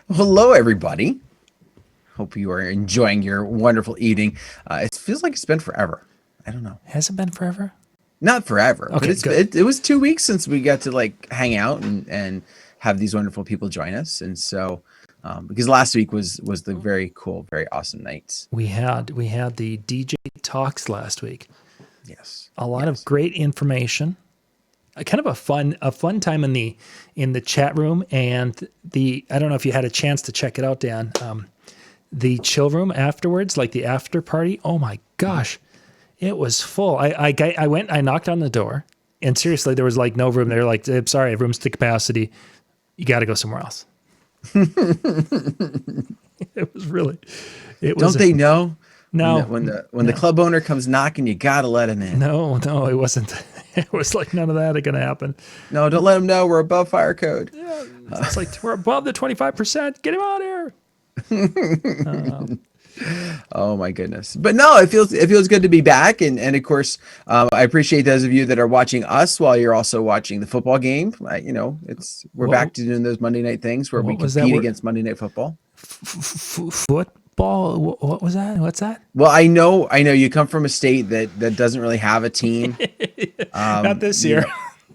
Well, hello, everybody. Hope you are enjoying your wonderful evening. It feels like it's been forever. I don't know, Has it been forever? not forever, but Okay, good. it was 2 weeks since we got to like hang out and have these wonderful people join us. And so, because last week was the very cool, very awesome night. We had the DJ talks last week. Yes, A lot of yes. great information. Kind of a fun time in the chat room and the I don't know if you had a chance to check it out, Dan. The chill room afterwards, like the after party. Oh my gosh, it was full. I went. I knocked on the door, and seriously, there was like no room. They're like, "I'm sorry, room's to capacity. You got to go somewhere else." It was really. It was Don't they know when the no, when the when the no. club owner comes knocking, you gotta let him in. No, no, it wasn't. It was like none of that going to happen. No, don't let him know we're above fire code. Yeah, it's like we're above the 25%. Get him out of here. Oh my goodness. But no, it feels good to be back. And of course, I appreciate those of you that are watching us while you're also watching the football game. We're What back to doing those Monday night things where we what was that compete word? against Monday Night Football. Football? What was that? What's that? Well, I know you come from a state that doesn't really have a team. Not this You year. know,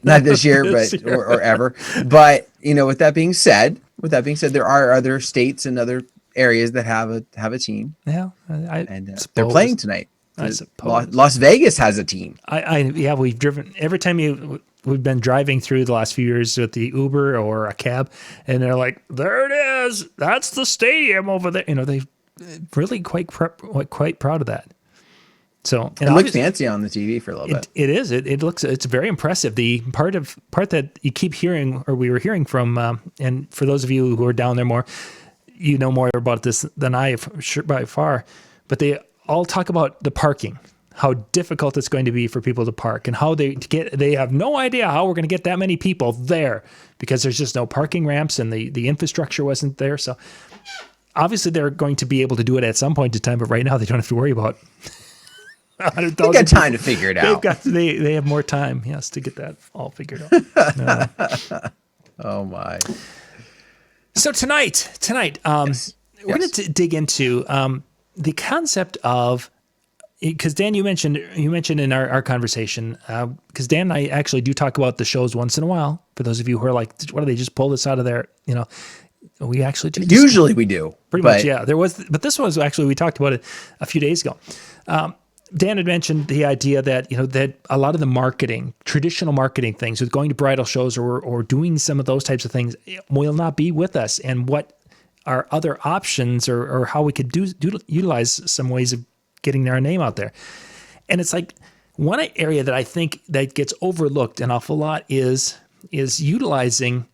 not Not this year, this but year. or ever. But with that being said, there are other states and other areas that have a team, Yeah, I and they're playing suppose. tonight. I suppose. Las Vegas has a team. Yeah, we've driven every time we've been driving through the last few years with the Uber or a cab, and they're like, "There it is. That's the stadium over there." They really quite proud of that. So, and It looked obviously, fancy on the TV for a little bit. it is. It looks. It's very impressive. The part that you keep hearing, or we were hearing from, and for those of you who are down there more, you know more about this than I have, sure, by far. But they all talk about the parking, how difficult it's going to be for people to park, and how they have no idea how we're going to get that many people there because there's just no parking ramps and the infrastructure wasn't there. So obviously they're going to be able to do it at some point in time, but right now they don't have to worry about They 100,000 got people. time to figure it They've out. got they have more time, yes, to get that all figured out. Oh my. So tonight, Yes. we're going Yes. to dig into the concept of, because Dan, you mentioned in our conversation, because Dan and I actually do talk about the shows once in a while. For those of you who are like, what do they just pull this out of there? We actually do. Usually we do, Pretty much, but yeah. But this was actually, we talked about it a few days ago. Dan had mentioned the idea that that a lot of the traditional marketing things, with going to bridal shows or doing some of those types of things, will not be with us. And what are other options, or how we could utilize some ways of getting our name out there. And it's like one area that I think that gets overlooked an awful lot is utilizing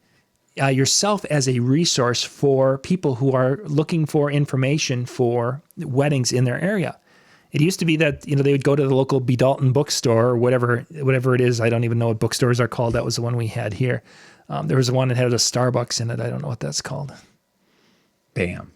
yourself as a resource for people who are looking for information for weddings in their area. It used to be that they would go to the local B. Dalton bookstore or whatever it is. I don't even know what bookstores are called. That was the one we had here. There was one that had a Starbucks in it. I don't know what that's called. bam,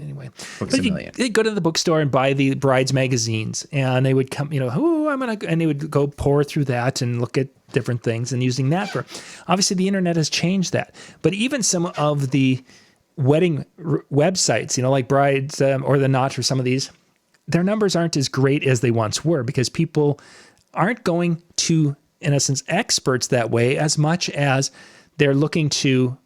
Anyway, books but a million. they'd go to the bookstore and buy the brides magazines, and they would come, and they would go pour through that and look at different things and using that for. Obviously, the internet has changed that, but even some of the wedding websites, like Brides or the Knot or some of these, their numbers aren't as great as they once were because people aren't going to, in essence, experts that way as much as they're looking to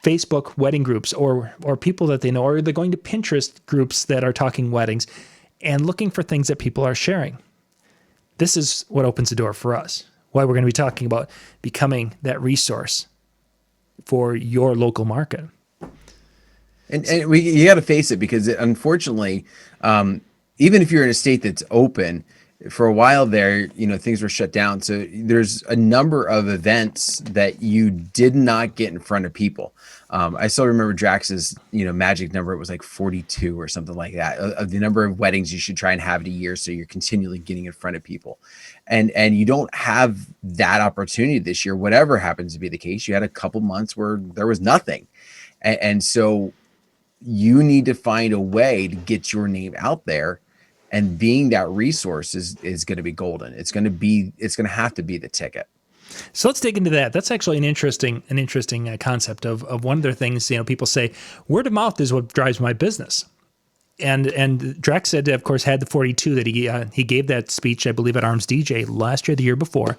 Facebook wedding groups or people that they know, or they're going to Pinterest groups that are talking weddings and looking for things that people are sharing. This is what opens the door for us. Why we're going to be talking about becoming that resource for your local market. And you got to face it because unfortunately, even if you're in a state that's open, for a while there, things were shut down. So there's a number of events that you did not get in front of people. I still remember Drax's, magic number. It was like 42 or something like that of the number of weddings you should try and have in a year. So you're continually getting in front of people, and you don't have that opportunity this year. Whatever happens to be the case, you had a couple months where there was nothing, and so you need to find a way to get your name out there. And being that resource is going to be golden. It's going to have to be the ticket. So let's dig into that. That's actually an interesting concept of one of their things. People say word of mouth is what drives my business. And Drex said, of course, had the 42 that he gave that speech, I believe, at Arms DJ last year, the year before.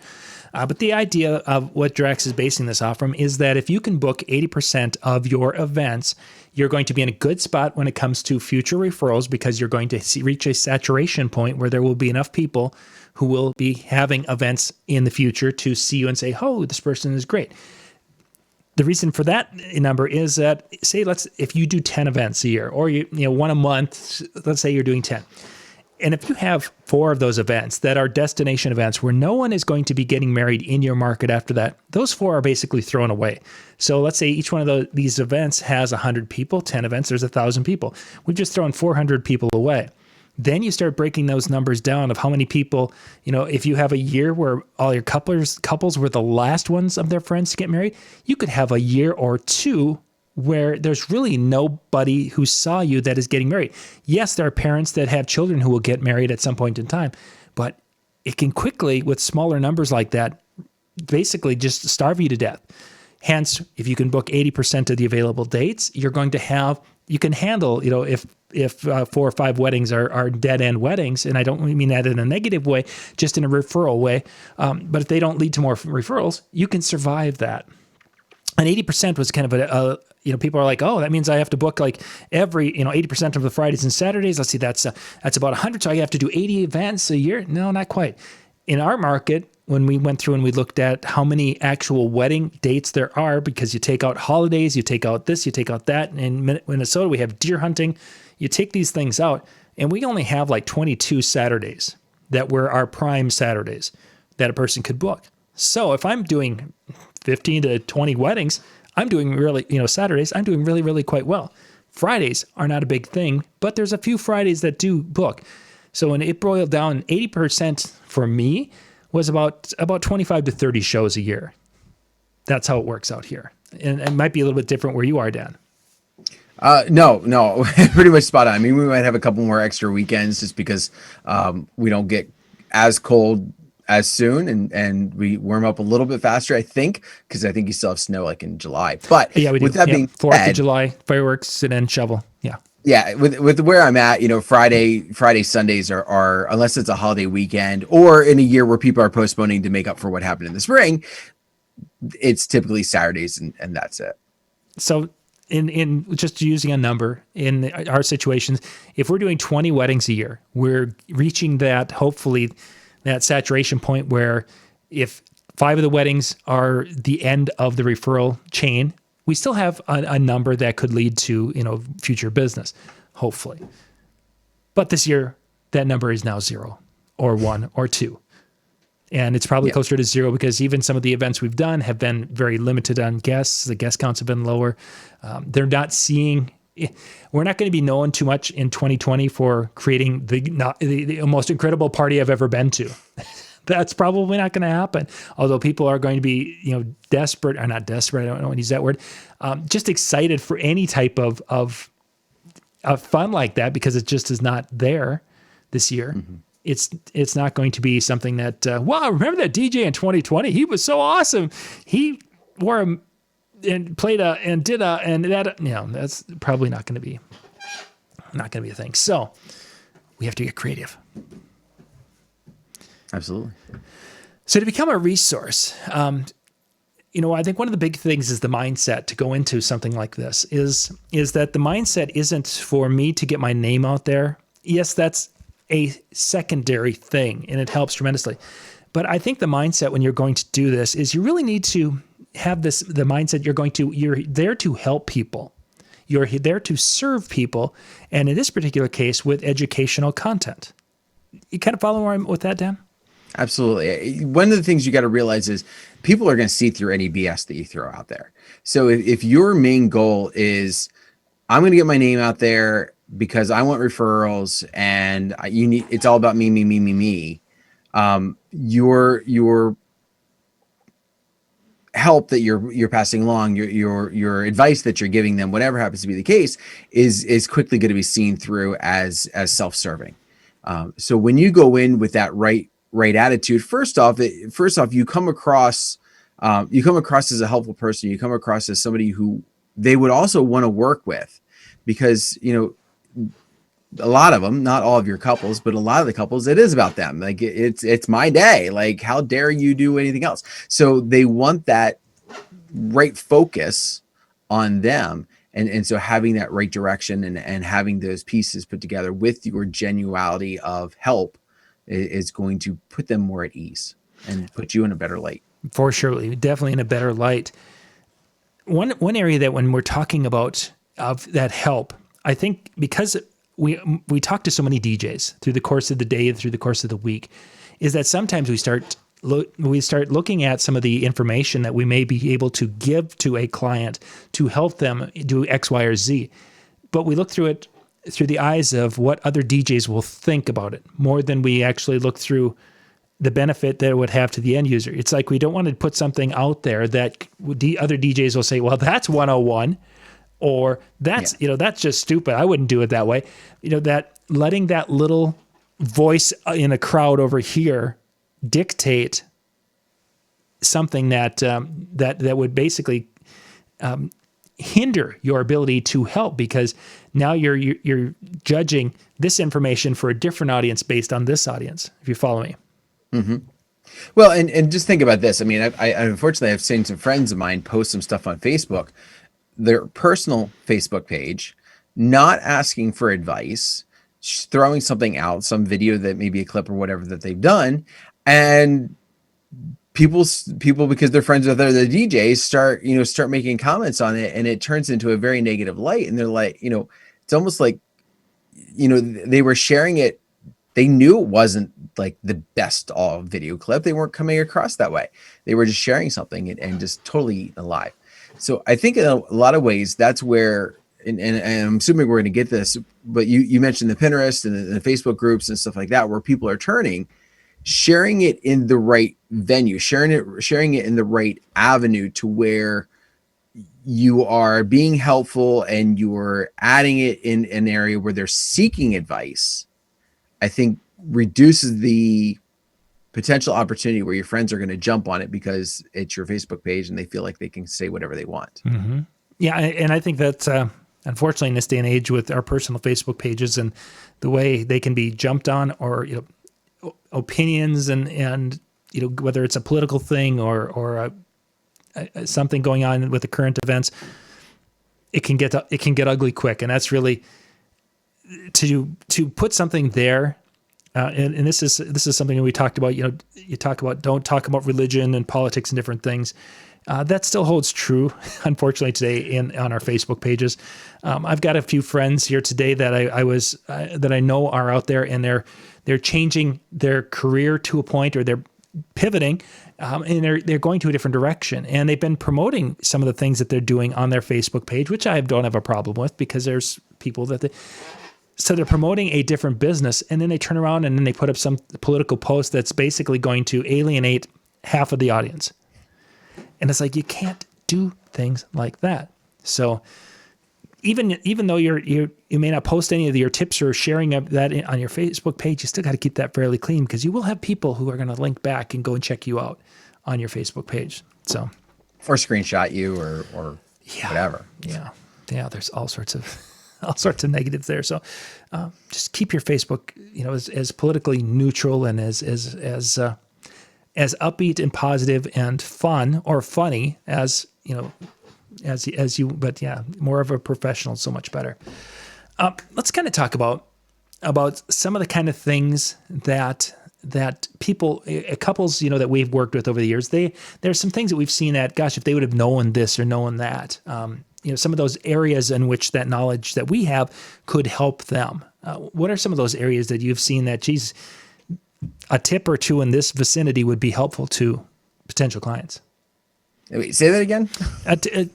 But the idea of what Drex is basing this off from is that if you can book 80% of your events, you're going to be in a good spot when it comes to future referrals, because you're going to reach a saturation point where there will be enough people who will be having events in the future to see you and say, oh, this person is great. The reason for that number is that, say, if you do 10 events a year, or one a month, let's say you're doing 10. And if you have 4 of those events that are destination events where no one is going to be getting married in your market after that, those 4 are basically thrown away. So let's say each one of these events has 100 people, 10 events, there's 1,000 people. We've just thrown 400 people away. Then you start breaking those numbers down of how many people, if you have a year where all your couples were the last ones of their friends to get married, you could have a year or 2 where there's really nobody who saw you that is getting married. Yes, there are parents that have children who will get married at some point in time, but it can quickly, with smaller numbers like that, basically just starve you to death. Hence, if you can book 80% of the available dates, you can handle, if 4 or 5 weddings are dead-end weddings, and I don't mean that in a negative way, just in a referral way, but if they don't lead to more referrals, you can survive that. And 80% was kind of people are like, oh, that means I have to book like every, 80% of the Fridays and Saturdays. Let's see, that's about 100. So I have to do 80 events a year. No, not quite. In our market, when we went through and we looked at how many actual wedding dates there are, because you take out holidays, you take out this, you take out that. In Minnesota, we have deer hunting. You take these things out, and we only have like 22 Saturdays that were our prime Saturdays that a person could book. So if I'm doing 15 to 20 weddings, I'm doing really, Saturdays, I'm doing really, really quite well. Fridays are not a big thing, but there's a few Fridays that do book. So when it boiled down, 80% for me was about 25 to 30 shows a year. That's how it works out here. And it might be a little bit different where you are, Dan. No, pretty much spot on. I mean, we might have a couple more extra weekends just because we don't get as cold as soon, and we warm up a little bit faster, I think, because I think you still have snow like in July. But yeah, we do. With that being 4th of July, fireworks, and then shovel. Yeah. Yeah, with where I'm at, Friday, Sundays are unless it's a holiday weekend or in a year where people are postponing to make up for what happened in the spring, it's typically Saturdays and that's it. So in just using a number in our situations, if we're doing 20 weddings a year, we're reaching that, hopefully, that saturation point where if 5 of the weddings are the end of the referral chain, we still have a number that could lead to, future business, hopefully. But this year, that number is now 0 or 1 or 2. And it's probably closer to 0 because even some of the events we've done have been very limited on guests. The guest counts have been lower. They're not seeing... We're not going to be known too much in 2020 for creating the most incredible party I've ever been to. That's probably not going to happen. Although people are going to be, desperate, or not desperate, I don't want to use that word, just excited for any type of fun like that, because it just is not there this year. Mm-hmm. It's not going to be something that, wow, remember that DJ in 2020? He was so awesome. He wore a and played and did and that, that's probably not going to be a thing. So we have to get creative. Absolutely. So to become a resource, I think one of the big things is the mindset to go into something like this is that the mindset isn't for me to get my name out there. Yes, that's a secondary thing and it helps tremendously. But I think the mindset when you're going to do this is you really need to have the mindset you're there to help people. You're there to serve people. And in this particular case, with educational content. You kind of follow where I'm with that, Dan? Absolutely. One of the things you got to realize is people are going to see through any BS that you throw out there. So if your main goal is, I'm going to get my name out there because I want referrals and it's all about me. Your help that you're passing along, your advice that you're giving them, whatever happens to be the case, is quickly going to be seen through as self-serving. So when you go in with that right right attitude, first off, you come across as a helpful person. You come across as somebody who they would also want to work with, because a lot of them, not all of your couples, but a lot of the couples, it is about them. Like it's my day. Like, how dare you do anything else? So they want that right focus on them. And so having that right direction and having those pieces put together with your genuality of help is going to put them more at ease and put you in a better light. For sure, definitely in a better light. One area that when we're talking about of that help, I think because we talk to so many DJs through the course of the day and through the course of the week, is that sometimes we start looking at some of the information that we may be able to give to a client to help them do X, Y, or Z. But we look through it through the eyes of what other DJs will think about it more than we actually look through the benefit that it would have to the end user. It's like we don't want to put something out there that the other DJs will say, well, that's 101, or that's, that's just stupid. I wouldn't do it that way. That letting that little voice in a crowd over here dictate something that that would basically hinder your ability to help, because now you're judging this information for a different audience based on this audience, if you follow me. Mm-hmm. Well, and just think about this. I mean, I unfortunately I've seen some friends of mine post some stuff on Facebook, their personal Facebook page, not asking for advice, throwing something out, some video that may be a clip or whatever that they've done, and people because they're friends with other DJs start making comments on it, and it turns into a very negative light. And they're like, it's almost like, they were sharing it. They knew it wasn't like the best all video clip. They weren't coming across that way. They were just sharing something and just totally eaten alive. So I think in a lot of ways, that's where, and I'm assuming we're going to get this, but you mentioned the Pinterest and the Facebook groups and stuff like that, where people are turning, sharing it in the right venue, sharing it in the right avenue to where you are being helpful and you're adding it in an area where they're seeking advice, I think reduces the potential opportunity where your friends are going to jump on it because it's your Facebook page and they feel like they can say whatever they want. Mm-hmm. Yeah. And I think that, unfortunately, in this day and age with our personal Facebook pages and the way they can be jumped on, or, opinions and whether it's a political thing or something going on with the current events, it can get ugly quick. And that's really to put something there. And this is something that we talked about. You talk about, don't talk about religion and politics and different things. That still holds true, unfortunately, today on our Facebook pages. I've got a few friends here today that I know are out there, and they're changing their career to a point, or they're pivoting, and they're going to a different direction. And they've been promoting some of the things that they're doing on their Facebook page, which I don't have a problem with, because there's people so they're promoting a different business, and then they turn around and then they put up some political post that's basically going to alienate half of the audience. And it's like, you can't do things like that. So even though you may not post any of your tips or sharing that on your Facebook page, you still got to keep that fairly clean, because you will have people who are going to link back and go and check you out on your Facebook page. So, or screenshot you or whatever. Yeah. There's all sorts of negatives there. So just keep your Facebook, as politically neutral and as upbeat and positive and fun or funny as you, but yeah, more of a professional, so much better. Let's kind of talk about some of the kind of things that people, couples, that we've worked with over the years. There's some things that we've seen that, gosh, if they would have known this or known that, some of those areas in which that knowledge that we have could help them. What are some of those areas that you've seen that, geez, a tip or two in this vicinity would be helpful to potential clients? Wait, say that again?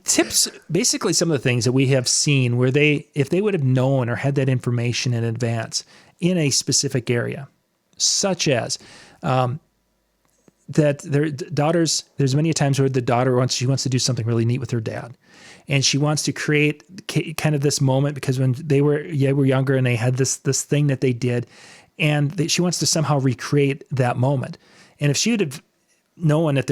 Tips, basically some of the things that we have seen where if they would have known or had that information in advance in a specific area, such as that their daughters, there's many times where the daughter wants to do something really neat with her dad. And she wants to create kind of this moment, because when they were younger and they had this thing that they did, and she wants to somehow recreate that moment. And if she would have known that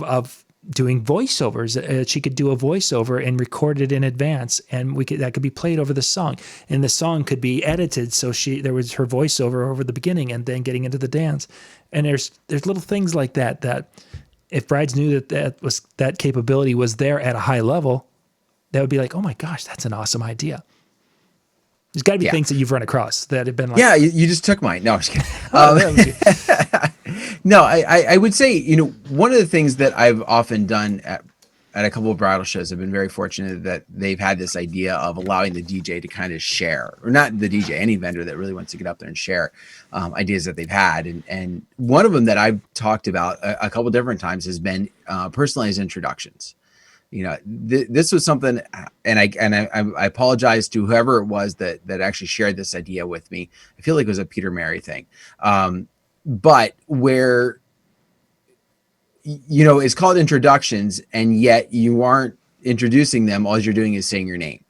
of doing voiceovers, she could do a voiceover and record it in advance, and that could be played over the song, and the song could be edited so there was her voiceover over the beginning and then getting into the dance. And there's little things like that if brides knew that capability was there at a high level, that would be like, oh my gosh, that's an awesome idea. There's got to be things that you've run across that have been like, yeah, you just took mine. No, I'm just kidding. No, I would say, one of the things that I've often done at a couple of bridal shows, I've been very fortunate that they've had this idea of allowing the DJ to kind of share, or not the DJ, any vendor that really wants to get up there and share ideas that they've had. And one of them that I've talked about a couple different times has been personalized introductions. This was something, and I apologize to whoever it was that actually shared this idea with me. I feel like it was a Peter Mary thing, but where it's called introductions, and yet you aren't introducing them. All you're doing is saying your name,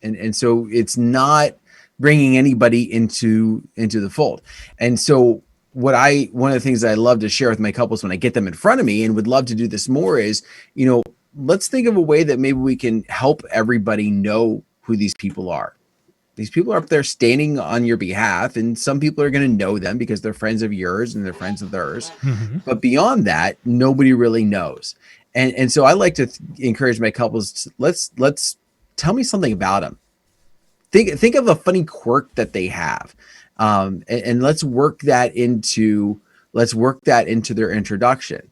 and so it's not bringing anybody into the fold. And so one of the things that I love to share with my couples when I get them in front of me, and would love to do this more, is let's think of a way that maybe we can help everybody know who these people are. These people are up there standing on your behalf, and some people are going to know them because they're friends of yours and they're friends of theirs. Mm-hmm. But beyond that, nobody really knows. And so I like to encourage my couples to, let's tell me something about them. Think of a funny quirk that they have. And let's work that into their introduction.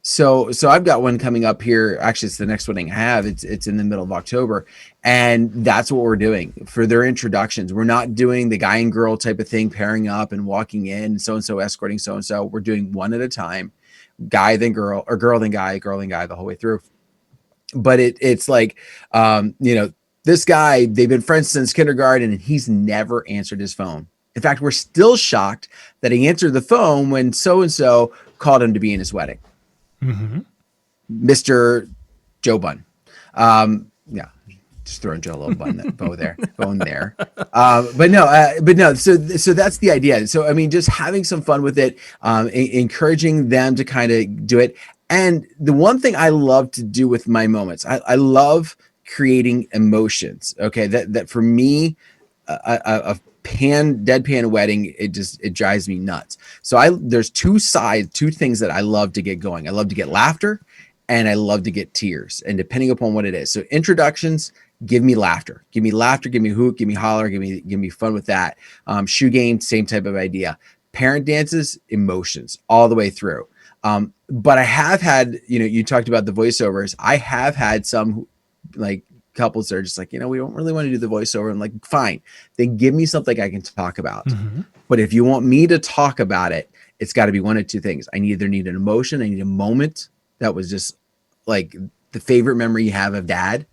So I've got one coming up here. Actually, it's the next wedding I have. It's in the middle of October, and that's what we're doing for their introductions. We're not doing the guy and girl type of thing, pairing up and walking in, so and so escorting so and so. We're doing one at a time, guy then girl, or girl then guy, the whole way through. But it's like, this guy, they've been friends since kindergarten, and he's never answered his phone. In fact, we're still shocked that he answered the phone when so and so called him to be in his wedding. Mm-hmm. Mr. Joe Bun. Yeah, just throwing Joe a little bone there. But no. So that's the idea. So, I mean, just having some fun with it, encouraging them to kind of do it. And the one thing I love to do with my moments, I love creating emotions. Okay. That for me, a deadpan wedding, it drives me nuts. So there's two things that I love to get going. I love to get laughter, and I love to get tears, and depending upon what it is. So introductions, give me laughter, give me hoot, give me holler, give me fun with that. Shoe game, same type of idea. Parent dances, emotions all the way through. But I have had, you talked about the voiceovers. I have had some like couples that are just like, we don't really want to do the voiceover. I'm like, fine, then give me something I can talk about. Mm-hmm. But if you want me to talk about it, it's got to be one of two things. I either need an emotion, I need a moment that was just like the favorite memory you have of dad,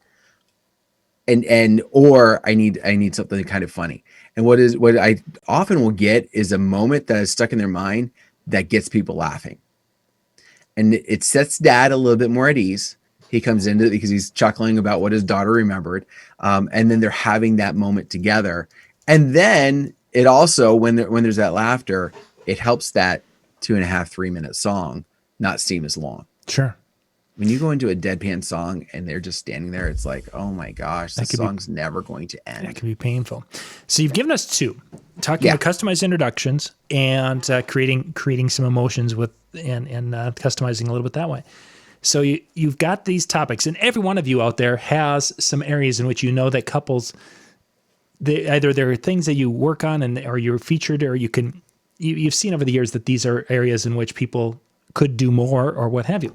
or I need something kind of funny. And what I often will get is a moment that is stuck in their mind that gets people laughing, and it sets dad a little bit more at ease. He comes into it because he's chuckling about what his daughter remembered. And then they're having that moment together. And then it also, when there's that laughter, it helps that 2.5, 3 minute song not seem as long. Sure. When you go into a deadpan song and they're just standing there, it's like, oh my gosh, the song's never going to end. That can be painful. So you've given us two, talking about customized introductions and creating some emotions and customizing a little bit that way. So you've got these topics, and every one of you out there has some areas in which that couples, either there are things that you work on or you're featured, or you've seen over the years that these are areas in which people could do more or what have you.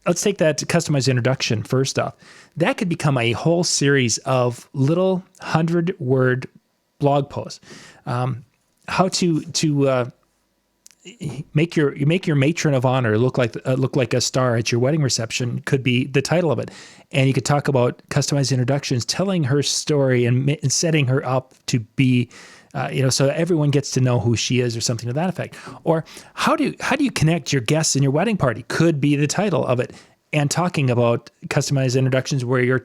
Let's take that to customized introduction first off. That could become a whole series of little 100-word blog posts. How to make your matron of honor look like a star at your wedding reception could be the title of it. And you could talk about customized introductions, telling her story and setting her up to be, so everyone gets to know who she is, or something to that effect. Or how do you connect your guests in your wedding party could be the title of it. and talking about customized introductions where you're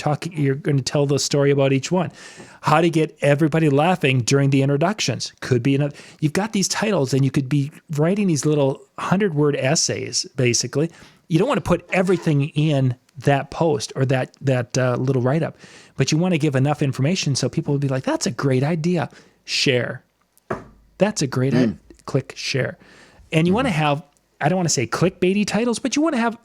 going to tell the story about each one. How to get everybody laughing during the introductions could be another. You've got these titles and you could be writing these little 100-word essays, basically. You don't want to put everything in that post or that little write-up, but you want to give enough information so people will be like, that's a great idea. Share. That's a great idea. Click share. And you want to have, I don't want to say clickbaity titles, but you want to have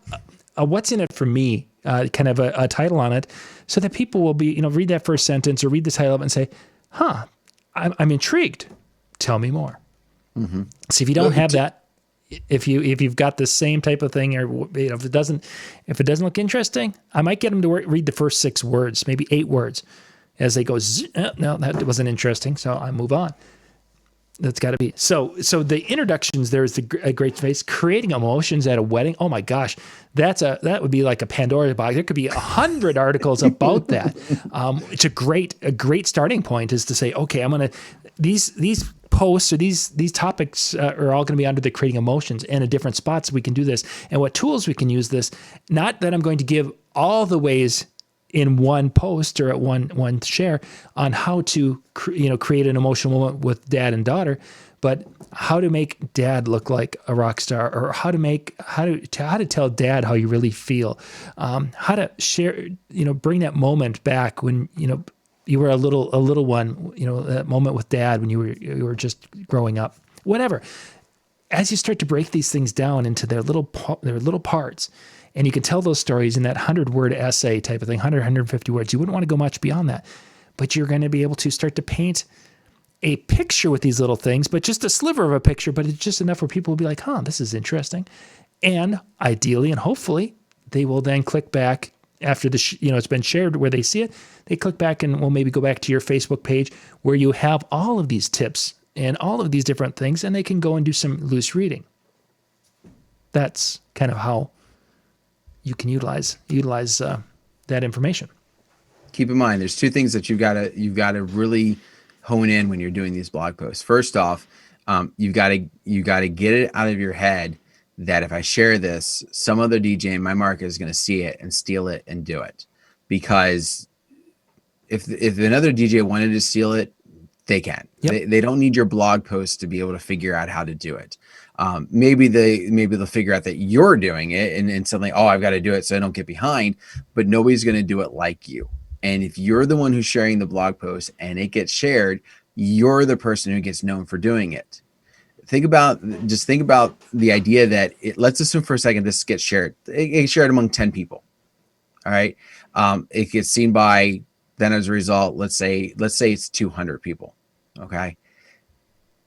a what's in it for me kind of a title on it so that people will be, read that first sentence or read the title and say, I'm intrigued. Tell me more. Mm-hmm. See, if you don't have that, if you've got the same type of thing, or if it doesn't look interesting, I might get them to read the first 6 words, maybe 8 words, as they go. No, that wasn't interesting, so I move on. That's got to be so. The introductions, there's a great space. Creating emotions at a wedding. Oh my gosh, that would be like a Pandora box. There could be 100 articles about that. It's a great starting point is to say, okay, I'm gonna these posts or these topics are all going to be under the creating emotions and at different spots we can do this and what tools we can use this. Not that I'm going to give all the ways in one post or at one share on how to create an emotional moment with dad and daughter, but how to make dad look like a rock star, or how to tell dad how you really feel, how to share, bring that moment back when you were a little one, that moment with dad when you were just growing up, whatever. As you start to break these things down into their little parts, and you can tell those stories in that 100-word essay type of thing, 150 words. You wouldn't want to go much beyond that, but you're going to be able to start to paint a picture with these little things, but just a sliver of a picture, but it's just enough where people will be like, this is interesting. And ideally and hopefully they will then click back after it's been shared where they see it. They click back and will maybe go back to your Facebook page where you have all of these tips and all of these different things, and they can go and do some loose reading. That's kind of how you can utilize that information. Keep in mind, there's 2 things that you've got to really hone in when you're doing these blog posts. First off, you've got to get it out of your head that if I share this, some other DJ in my market is going to see it and steal it and do it. Because if another DJ wanted to steal it, they can. Yep. They don't need your blog post to be able to figure out how to do it. Maybe they'll figure out that you're doing it and suddenly, I've got to do it so I don't get behind, but nobody's going to do it like you. And if you're the one who's sharing the blog post and it gets shared, you're the person who gets known for doing it. Think about the idea that let's assume for a second, this gets shared. It gets shared among 10 people. All right. It gets seen by, then as a result, let's say it's 200 people. Okay.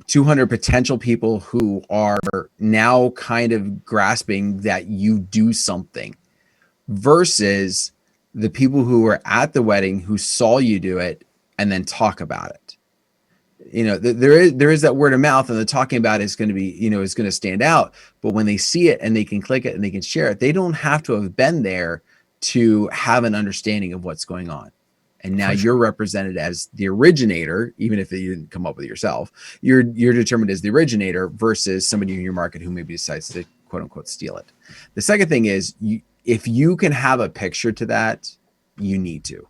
200 potential people who are now kind of grasping that you do something versus the people who were at the wedding who saw you do it and then talk about it. There is that word of mouth, and the talking about it is going to be, is going to stand out. But when they see it and they can click it and they can share it, they don't have to have been there to have an understanding of what's going on. And now you're represented as the originator, even if you didn't come up with it yourself. You're determined as the originator versus somebody in your market who maybe decides to quote unquote steal it. The second thing is, if you can have a picture to that, you need to.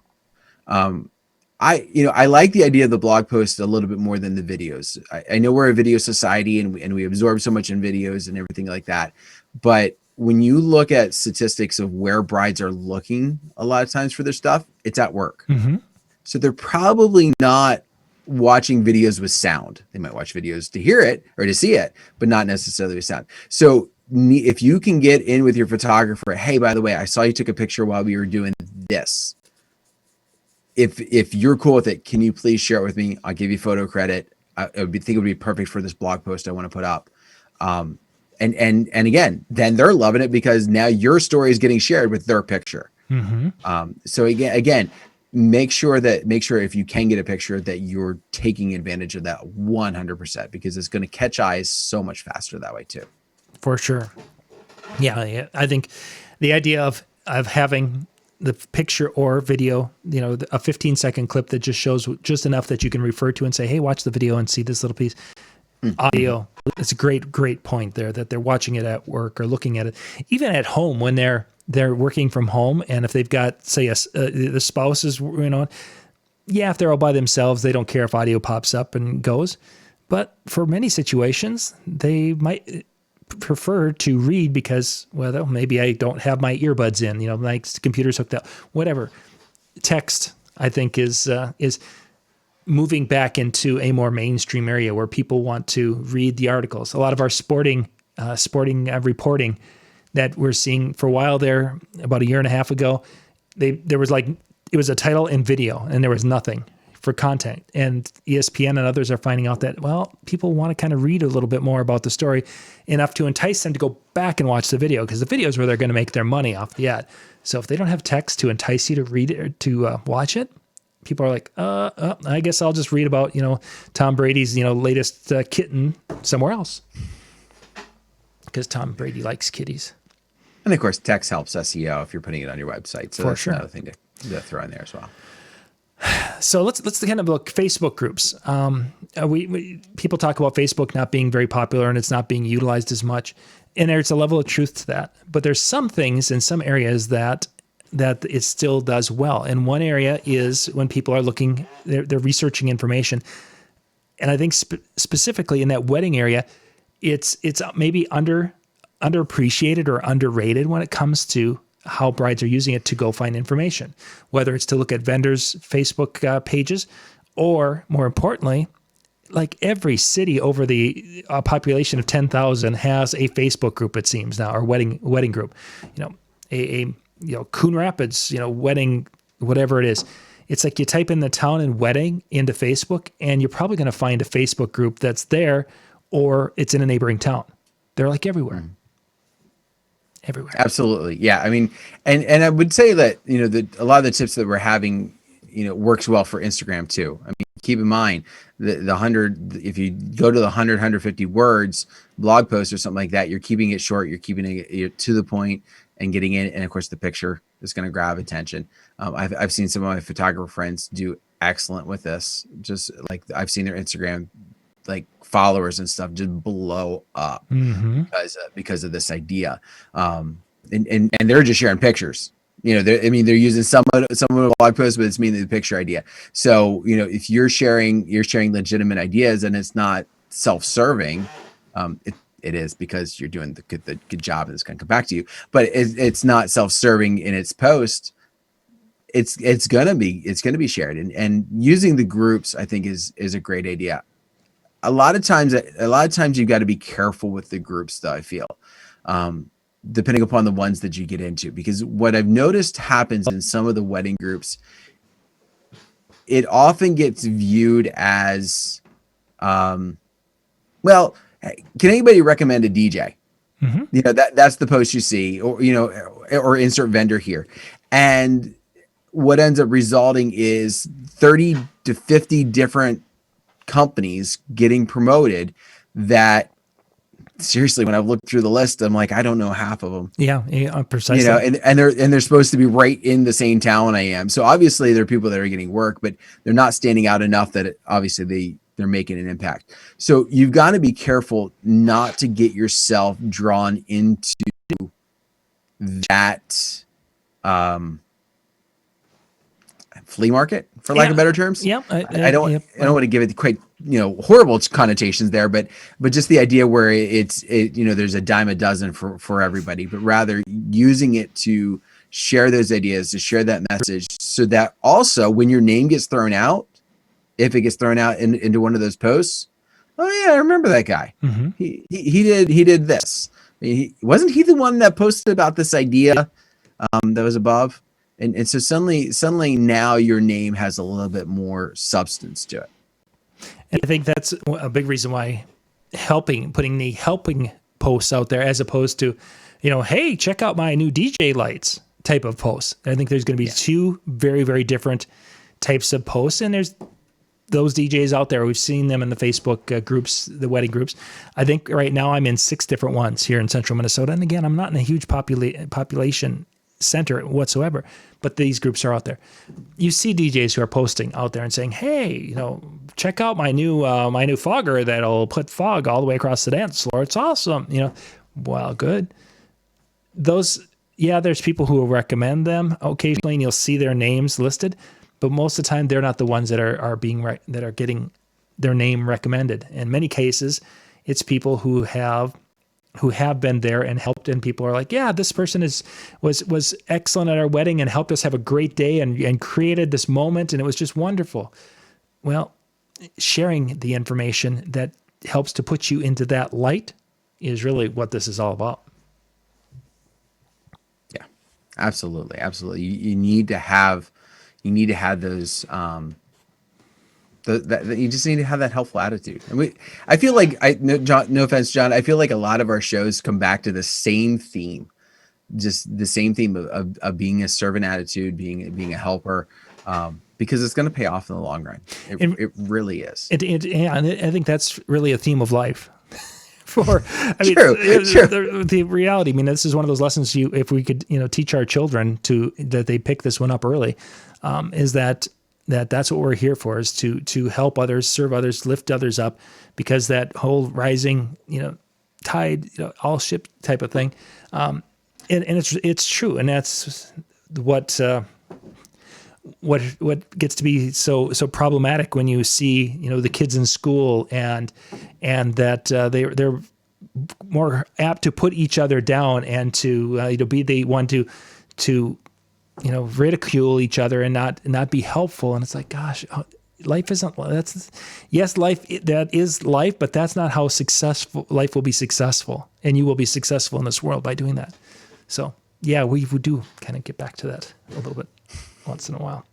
I like the idea of the blog post a little bit more than the videos. I know we're a video society and we absorb so much in videos and everything like that, but when you look at statistics of where brides are looking a lot of times for their stuff, it's at work. Mm-hmm. So they're probably not watching videos with sound. They might watch videos to hear it or to see it, but not necessarily with sound. So if you can get in with your photographer, hey, by the way, I saw you took a picture while we were doing this. If you're cool with it, can you please share it with me? I'll give you photo credit. I think it would be perfect for this blog post I want to put up. And again, then they're loving it because now your story is getting shared with their picture. Mm-hmm. So again, make sure if you can get a picture that you're taking advantage of that 100% because it's going to catch eyes so much faster that way too. For sure. Yeah. I think the idea of having the picture or video, a 15-second clip that just shows just enough that you can refer to and say, hey, watch the video and see this little piece. Audio. It's a great point there that they're watching it at work or looking at it, even at home when they're they're working from home, and if they've got, say, the spouse is, yeah, if they're all by themselves, they don't care if audio pops up and goes. But for many situations, they might prefer to read because, well, maybe I don't have my earbuds in, my computer's hooked up, whatever. Text, I think, is moving back into a more mainstream area where people want to read the articles. A lot of our sporting reporting that we're seeing for a while there, about a year and a half ago, there was it was a title and video, and there was nothing for content. And ESPN and others are finding out that, well, people want to kind of read a little bit more about the story, enough to entice them to go back and watch the video, because the video is where they're going to make their money off the ad. So if they don't have text to entice you to read it or to watch it, people are like, I guess I'll just read about, Tom Brady's, latest kitten somewhere else, because Tom Brady likes kitties. And of course, text helps SEO if you're putting it on your website. So that's sure. another thing to throw in there as well. So let's kind of look Facebook groups. People talk about Facebook not being very popular and it's not being utilized as much, and there's a level of truth to that. But there's some things in some areas that it still does well. And one area is when people are looking, they're researching information, and I think specifically in that wedding area, it's maybe underappreciated or underrated when it comes to how brides are using it to go find information, whether it's to look at vendors' Facebook pages, or more importantly, like every city over the population of 10,000 has a Facebook group, it seems now, or wedding group, Coon Rapids, wedding, whatever it is. It's like you type in the town and wedding into Facebook, and you're probably going to find a Facebook group that's there, or it's in a neighboring town. They're like everywhere. Everywhere. Absolutely. Yeah. I mean, and I would say that, a lot of the tips that we're having, works well for Instagram too. I mean, keep in mind the 100, if you go to the 150 words blog post or something like that, you're keeping it short, you're keeping it to the point and getting in. And of course the picture is going to grab attention. I've seen some of my photographer friends do excellent with this. Just like I've seen their Instagram, like followers and stuff just blow up because of this idea. And they're just sharing pictures. They're using some of the blog posts, but it's mainly the picture idea. So, if you're sharing legitimate ideas and it's not self-serving, it is, because you're doing the good job and it's going to come back to you, but it's not self-serving in its post. It's going to be shared, and using the groups, I think is a great idea. A lot of times you've got to be careful with the groups, though, I feel, depending upon the ones that you get into, because what I've noticed happens in some of the wedding groups, it often gets viewed as, well, can anybody recommend a DJ? That's the post you see, or insert vendor here. And what ends up resulting is 30 to 50 different companies getting promoted that, seriously, when I've looked through the list, I'm like, I don't know half of them. Yeah, precisely. And they're supposed to be right in the same town I am. So obviously there are people that are getting work, but they're not standing out enough that obviously they're making an impact. So you've got to be careful not to get yourself drawn into that flea market, for lack of better terms. Yeah. I don't want to give it quite, horrible connotations there, but just the idea where there's a dime a dozen for everybody, but rather using it to share those ideas, to share that message, so that also when your name gets thrown out, if it gets thrown out into one of those posts, oh yeah, I remember that guy. He did this. Wasn't he the one that posted about this idea that was above? And so suddenly now your name has a little bit more substance to it. And I think that's a big reason why putting the helping posts out there, as opposed to, hey, check out my new DJ lights type of posts. I think there's going to be two very, very different types of posts. And there's those DJs out there. We've seen them in the Facebook groups, the wedding groups. I think right now I'm in 6 different ones here in central Minnesota. And again, I'm not in a huge population center whatsoever, but these groups are out there. You see DJs who are posting out there and saying, hey, check out my new fogger that'll put fog all the way across the dance floor. It's awesome. Well, good. Those yeah, there's people who will recommend them occasionally, and you'll see their names listed, but most of the time they're not the ones that are being that are getting their name recommended. In many cases, it's people who have been there and helped, and people are like, yeah, this person was excellent at our wedding and helped us have a great day and created this moment, and it was just wonderful. Well, sharing the information that helps to put you into that light is really what this is all about. Yeah, absolutely, absolutely. You need to have those. You just need to have that helpful attitude. And I feel like no offense, John. I feel like a lot of our shows come back to the same theme, just the same theme of being a servant attitude, being a helper, because it's going to pay off in the long run. It really is. Yeah, and I think that's really a theme of life. True. The reality. I mean, this is one of those lessons. If we could, teach our children that they pick this one up early, is that's what we're here for, is to help others, serve others, lift others up, because that whole rising, tide, all ship type of thing, and it's true, and that's what gets to be so problematic when you see the kids in school and that they're more apt to put each other down and to be the one to ridicule each other and not be helpful. And it's like, gosh, life isn't, that is life, but that's not how successful life will be successful. And you will be successful in this world by doing that. So yeah, we do kind of get back to that a little bit once in a while.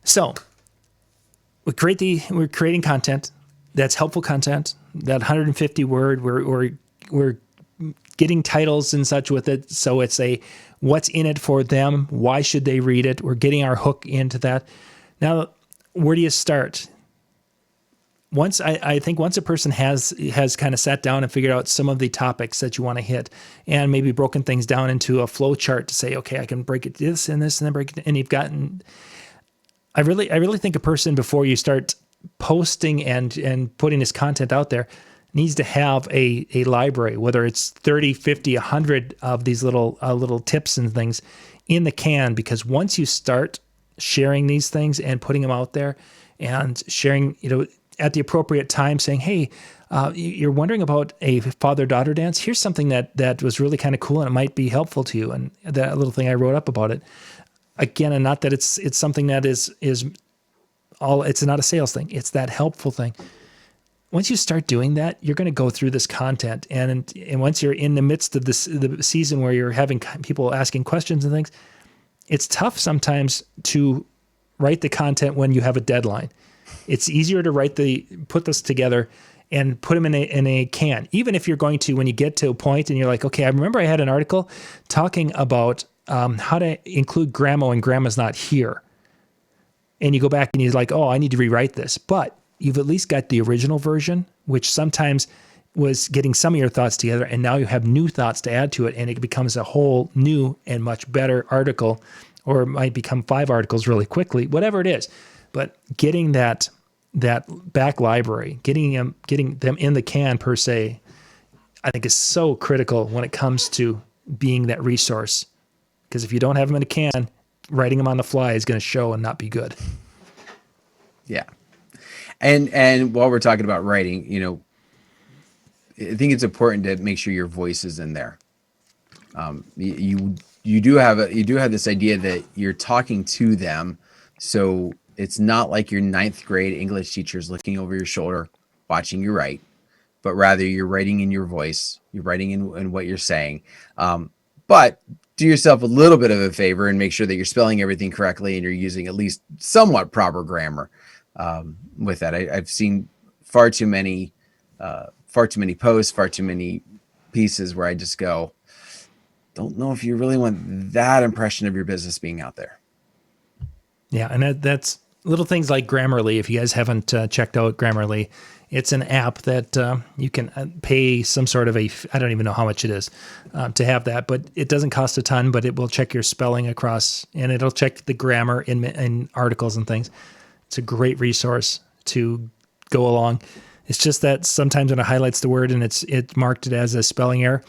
So we're creating content that's helpful content, that 150 word, we're getting titles and such with it. So it's what's in it for them? Why should they read it? We're getting our hook into that. Now, where do you start? I think once a person has kind of sat down and figured out some of the topics that you want to hit, and maybe broken things down into a flow chart to say, okay, I can break it this and this, and then break it, and you've gotten. I really think a person, before you start posting and putting this content out there, needs to have a library, whether it's 30, 50, 100 of these little tips and things in the can, because once you start sharing these things and putting them out there and sharing, at the appropriate time, saying, hey, you're wondering about a father-daughter dance? Here's something that was really kind of cool and it might be helpful to you. And that little thing I wrote up about it. Again, and not that it's something that is all, it's not a sales thing. It's that helpful thing. Once you start doing that, you're going to go through this content. And once you're in the midst of the season where you're having people asking questions and things, it's tough sometimes to write the content when you have a deadline. It's easier to put this together and put them in a can. Even if you're going to, when you get to a point and you're like, okay, I remember I had an article talking about how to include grandma when grandma's not here. And you go back and you're like, oh, I need to rewrite this. But you've at least got the original version, which sometimes was getting some of your thoughts together. And now you have new thoughts to add to it. And it becomes a whole new and much better article, or it might become 5 articles really quickly, whatever it is. But getting that back library, getting them in the can per se, I think is so critical when it comes to being that resource. Because if you don't have them in a can, writing them on the fly is going to show and not be good. Yeah. And while we're talking about writing, I think it's important to make sure your voice is in there. You do have this idea that you're talking to them, so it's not like your 9th grade English teacher's looking over your shoulder, watching you write, but rather you're writing in your voice, you're writing in what you're saying. But do yourself a little bit of a favor and make sure that you're spelling everything correctly and you're using at least somewhat proper grammar with that. I've seen far too many posts, far too many pieces where I just go, don't know if you really want that impression of your business being out there. Yeah, and that's little things like Grammarly. If you guys haven't checked out Grammarly, it's an app that you can pay some sort of I don't even know how much it is to have that, but it doesn't cost a ton, but it will check your spelling across, and it'll check the grammar in articles and things. It's a great resource to go along. It's just that sometimes when it highlights the word and it's marked it as a spelling error,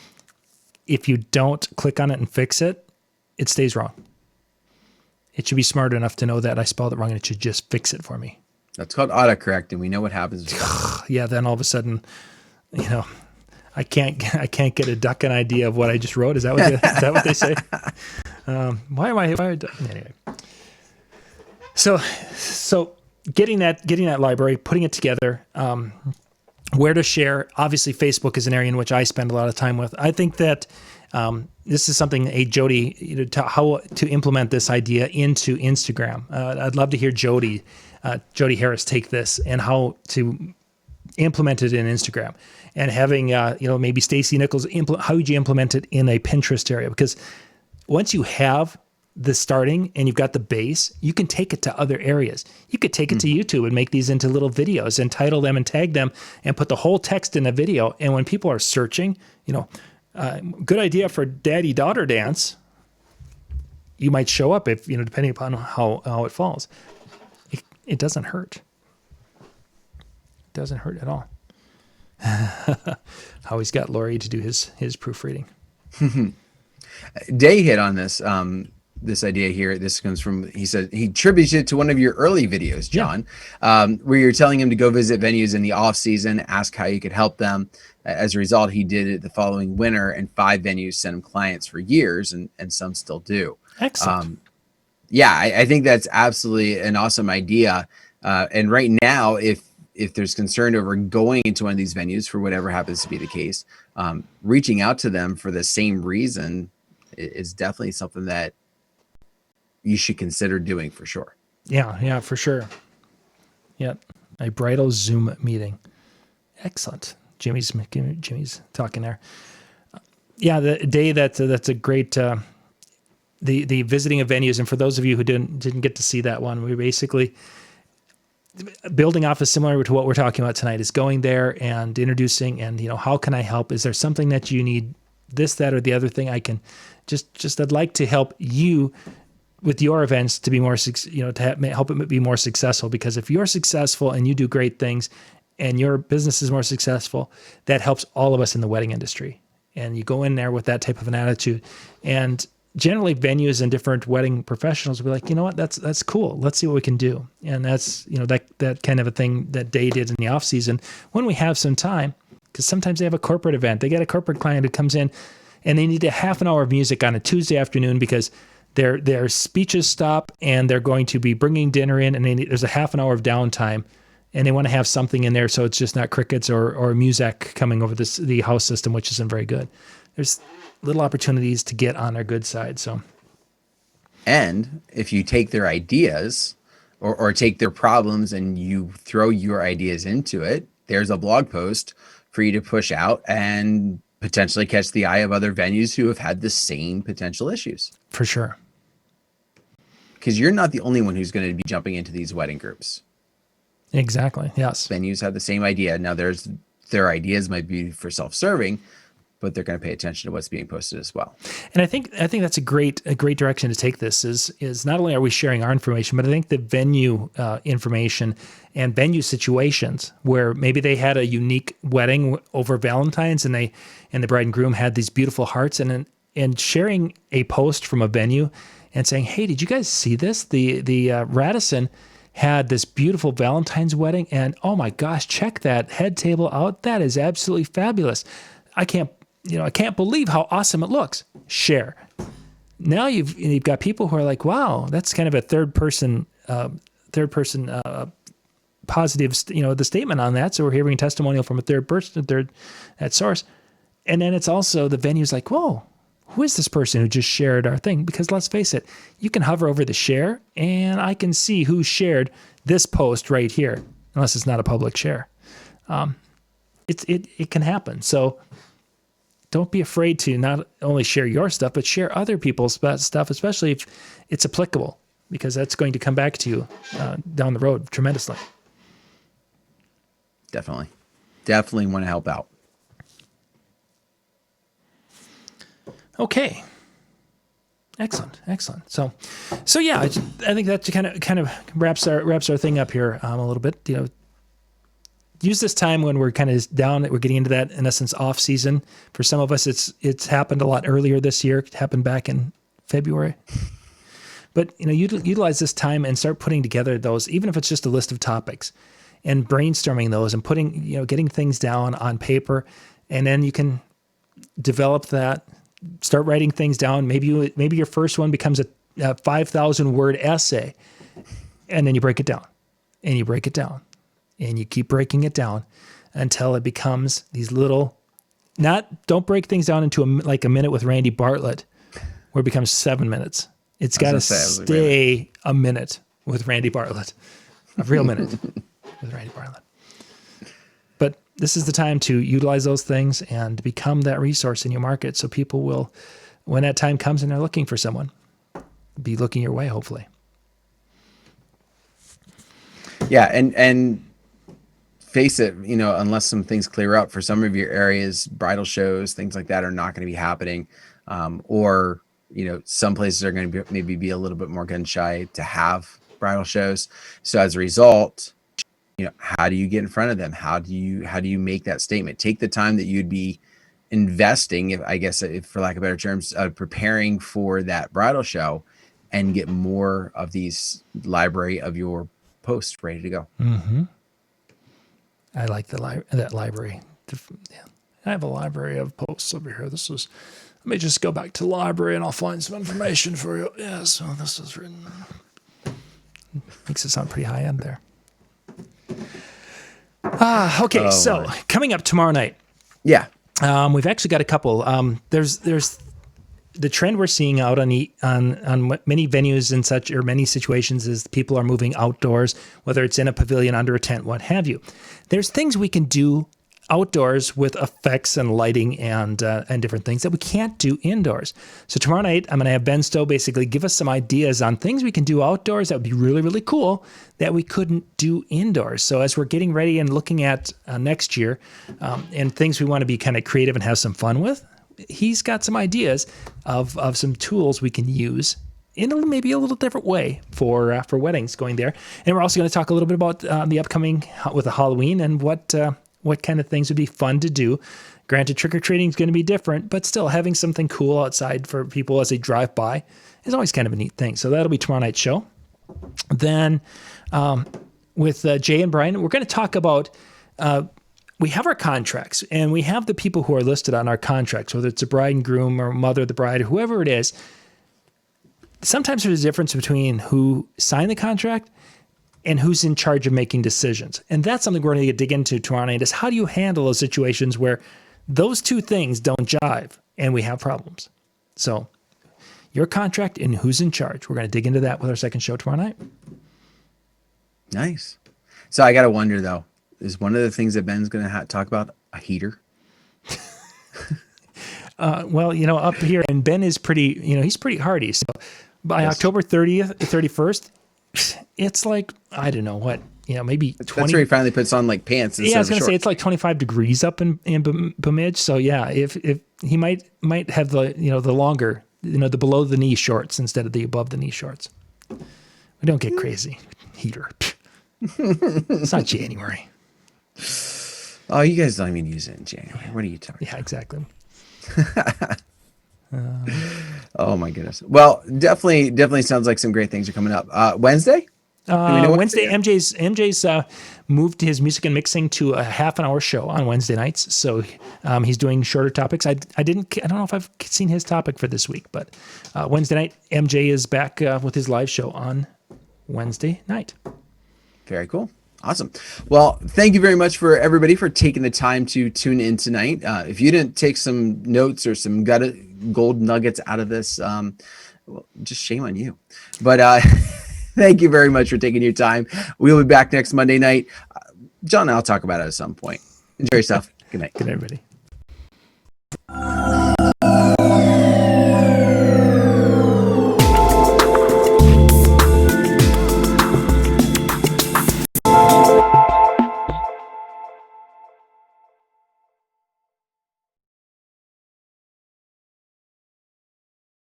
if you don't click on it and fix it, it stays wrong. It should be smart enough to know that I spelled it wrong and it should just fix it for me. That's called autocorrect, and we know what happens with that. Yeah, then all of a sudden, I can't get a duck an idea of what I just wrote. Is that what they say? Why anyway? So getting that library, putting it together, where to share. Obviously, Facebook is an area in which I spend a lot of time with. I think that this is something, Jody, how to implement this idea into Instagram. I'd love to hear Jody Harris take this and how to implement it in Instagram. And having, maybe Stacy Nichols, how would you implement it in a Pinterest area? Because once you have the starting and you've got the base, you can take it to other areas. You could take it to YouTube and make these into little videos and title them and tag them and put the whole text in a video. And when people are searching, good idea for daddy-daughter dance, you might show up if, depending upon how it falls. It doesn't hurt. It doesn't hurt at all. How he's got Lori to do his proofreading. Day hit on this idea here. This comes from, he said he attributes it to one of your early videos, John, where you're telling him to go visit venues in the off season, ask how you could help them. As a result, he did it the following winter, and 5 venues sent him clients for years, and some still do. Excellent. I think that's absolutely an awesome idea. And right now, if there's concern over going into one of these venues for whatever happens to be the case, reaching out to them for the same reason is definitely something that you should consider doing for sure. Yeah, for sure. Yeah, a bridal Zoom meeting. Excellent. Jimmy's talking there. Yeah, the day that's a great the visiting of venues, and for those of you who didn't get to see that one, we basically building off is similar to what we're talking about tonight, is going there and introducing and, how can I help? Is there something that you need, this, that, or the other thing? I can I'd like to help you with your events to be more, to help it be more successful, because if you're successful and you do great things and your business is more successful, that helps all of us in the wedding industry. And you go in there with that type of an attitude, and generally venues and different wedding professionals will be like, you know what, that's cool. Let's see what we can do. And that's, that kind of a thing that Day did in the off season when we have some time, because sometimes they have a corporate event. They get a corporate client who comes in and they need a half an hour of music on a Tuesday afternoon because their speeches stop and they're going to be bringing dinner in, and there's a half an hour of downtime, and they want to have something in there so it's just not crickets or music coming over the house system, which isn't very good. There's little opportunities to get on their good side. So, and if you take their ideas or take their problems and you throw your ideas into it, there's a blog post for you to push out and potentially catch the eye of other venues who have had the same potential issues. For sure. Because you're not the only one who's going to be jumping into these wedding groups. Exactly. Yes. Venues have the same idea. Now their ideas might be for self-serving, but they're going to pay attention to what's being posted as well. And I think that's a great direction to take this is not only are we sharing our information, but I think the venue information and venue situations where maybe they had a unique wedding over Valentine's and the bride and groom had these beautiful hearts, and sharing a post from a venue and saying, hey, did you guys see this? The Radisson had this beautiful Valentine's wedding, and oh my gosh, check that head table out. That is absolutely fabulous. I can't believe how awesome it looks. Share. Now you've got people who are like, wow, that's kind of a third person positive, the statement on that. So we're hearing a testimonial from a third person, that source. And then it's also the venue's like, whoa, who is this person who just shared our thing? Because let's face it, you can hover over the share and I can see who shared this post right here, unless it's not a public share. It can happen. So don't be afraid to not only share your stuff, but share other people's stuff, especially if it's applicable, because that's going to come back to you down the road tremendously. Definitely want to help out. Okay. Excellent. So yeah, I think that kind of wraps our thing up here a little bit. use this time when we're kind of down, we're getting into that, in essence, off season. For some of us, it's happened a lot earlier this year. It happened back in February. But, utilize this time and start putting together those, even if it's just a list of topics, and brainstorming those and putting, getting things down on paper. And then you can develop that, start writing things down. Maybe your first one becomes a 5,000 word essay, and then you break it down and you break it down and you keep breaking it down until it becomes these little, don't break things down into like a minute with Randy Bartlett where it becomes 7 minutes. It's got to stay a minute with Randy Bartlett, a real minute with Randy Bartlett. But this is the time to utilize those things and become that resource in your market. So people will, when that time comes and they're looking for someone, be looking your way, hopefully. Yeah. And face it, unless some things clear up for some of your areas, bridal shows, things like that are not going to be happening. Or, some places are going to maybe be a little bit more gun shy to have bridal shows. So as a result, how do you get in front of them? How do you make that statement? Take the time that you'd be investing, if for lack of better terms, preparing for that bridal show, and get more of these library of your posts ready to go. Mm-hmm. I like that library. Yeah. I have a library of posts over here. Let me just go back to the library and I'll find some information for you. Yeah, so this is written. Makes it sound pretty high end there. Okay, so coming up tomorrow night. Yeah. We've actually got a couple. There's the trend we're seeing out on many venues and such, or many situations, is people are moving outdoors, whether it's in a pavilion, under a tent, what have you. There's things we can do outdoors with effects and lighting and different things that we can't do indoors. So tomorrow night, I'm going to have Ben Stowe basically give us some ideas on things we can do outdoors that would be really, really cool that we couldn't do indoors. So as we're getting ready and looking at next year and things we want to be kind of creative and have some fun with, he's got some ideas of some tools we can use in maybe a little different way for weddings going there. And we're also going to talk a little bit about the upcoming with the Halloween and what kind of things would be fun to do. Granted, trick-or-treating is going to be different, but still having something cool outside for people as they drive by is always kind of a neat thing. So that'll be tomorrow night's show. Then with Jay and Brian, we're going to talk about we have our contracts, and we have the people who are listed on our contracts, whether it's a bride and groom or mother of the bride, or whoever it is. Sometimes there's a difference between who signed the contract and who's in charge of making decisions. And that's something we're going to dig into tomorrow night, is how do you handle those situations where those two things don't jive and we have problems. So your contract and who's in charge. We're going to dig into that with our second show tomorrow night. Nice. So I got to wonder, though, is one of the things that Ben's going to talk about a heater? Well, up here, and Ben is pretty, he's pretty hardy. So by October 30th, 31st, it's like, I don't know what, maybe 20. That's where he finally puts on like pants. Yeah, I was going to say it's like 25 degrees up in Bemidji. So yeah, if he might have the, the longer, the below the knee shorts instead of the above the knee shorts. We don't get crazy. Heater. It's not January. Oh, you guys don't even use it in January. What are you talking about? Yeah, exactly. Oh my goodness. Well, definitely sounds like some great things are coming up. Wednesday? Wednesday, MJ's moved his music and mixing to a half an hour show on Wednesday nights. So he's doing shorter topics. I don't know if I've seen his topic for this week, but Wednesday night, MJ is back with his live show on Wednesday night. Very cool. Awesome. Well, thank you very much for everybody for taking the time to tune in tonight. If you didn't take some notes or some gold nuggets out of this, well, just shame on you. But thank you very much for taking your time. We'll be back next Monday night. John and I'll talk about it at some point. Enjoy yourself. Good night. Good night, everybody.